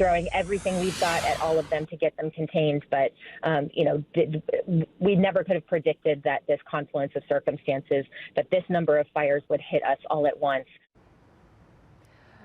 throwing everything we've got at all of them to get them contained. But, we never could have predicted that this confluence of circumstances, that this number of fires would hit us all at once.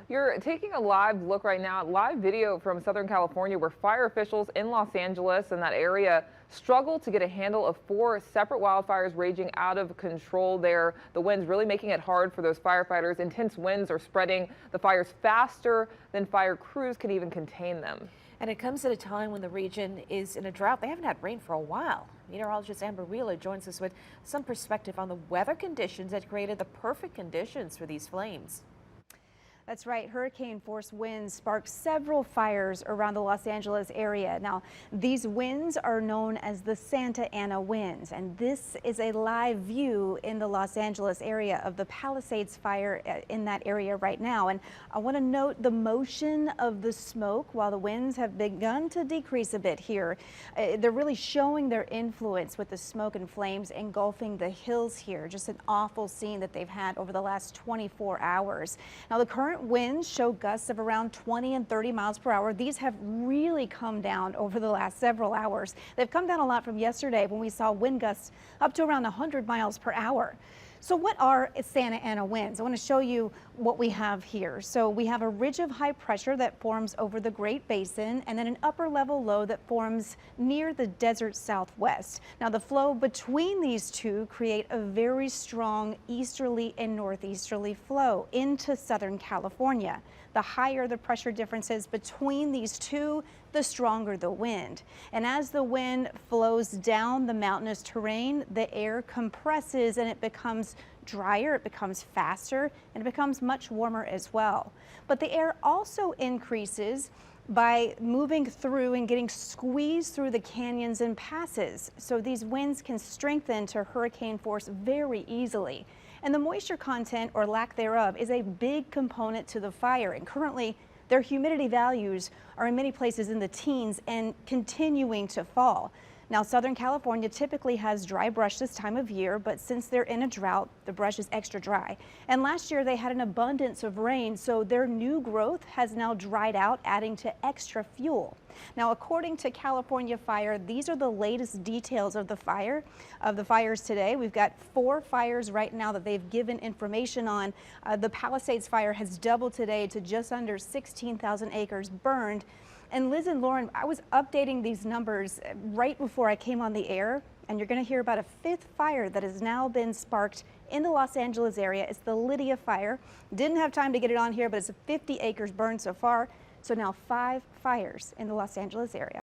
You're taking a live look right now at live video from Southern California where fire officials in Los Angeles and that area struggle to get a handle of 4 separate wildfires raging out of control there. The winds really making it hard for those firefighters. Intense winds are spreading the fires faster than fire crews can even contain them. And it comes at a time when the region is in a drought. They haven't had rain for a while. Meteorologist Amber Wheeler joins us with some perspective on the weather conditions that created the perfect conditions for these flames. That's right. Hurricane-force winds sparked several fires around the Los Angeles area. Now, these winds are known as the Santa Ana winds, and this is a live view in the Los Angeles area of the Palisades fire in that area right now. And I want to note the motion of the smoke while the winds have begun to decrease a bit here. They're really showing their influence with the smoke and flames engulfing the hills here. Just an awful scene that they've had over the last 24 hours. Now, the current winds show gusts of around 20 and 30 miles per hour. These have really come down over the last several hours. They've come down a lot from yesterday when we saw wind gusts up to around 100 miles per hour. So what are Santa Ana winds? I want to show you what we have here. So we have a ridge of high pressure that forms over the Great Basin and then an upper level low that forms near the desert southwest. Now the flow between these two create a very strong easterly and northeasterly flow into Southern California. The higher the pressure differences between these two, the stronger the wind. And as the wind flows down the mountainous terrain, the air compresses and it becomes drier, it becomes faster, and it becomes much warmer as well. But the air also increases by moving through and getting squeezed through the canyons and passes. So these winds can strengthen to hurricane force very easily. And the moisture content or lack thereof is a big component to the fire. And currently, their humidity values are in many places in the teens and continuing to fall. Now, Southern California typically has dry brush this time of year, but since they're in a drought, the brush is extra dry. And last year they had an abundance of rain, so their new growth has now dried out, adding to extra fuel. Now, according to California Fire, these are the latest details of the fires today. We've got 4 fires right now that they've given information on. The Palisades fire has doubled today to just under 16,000 acres burned. And Liz and Lauren, I was updating these numbers right before I came on the air, and you're going to hear about a 5th fire that has now been sparked in the Los Angeles area. It's the Lydia fire. Didn't have time to get it on here, but it's 50 acres burned so far. So now 5 fires in the Los Angeles area.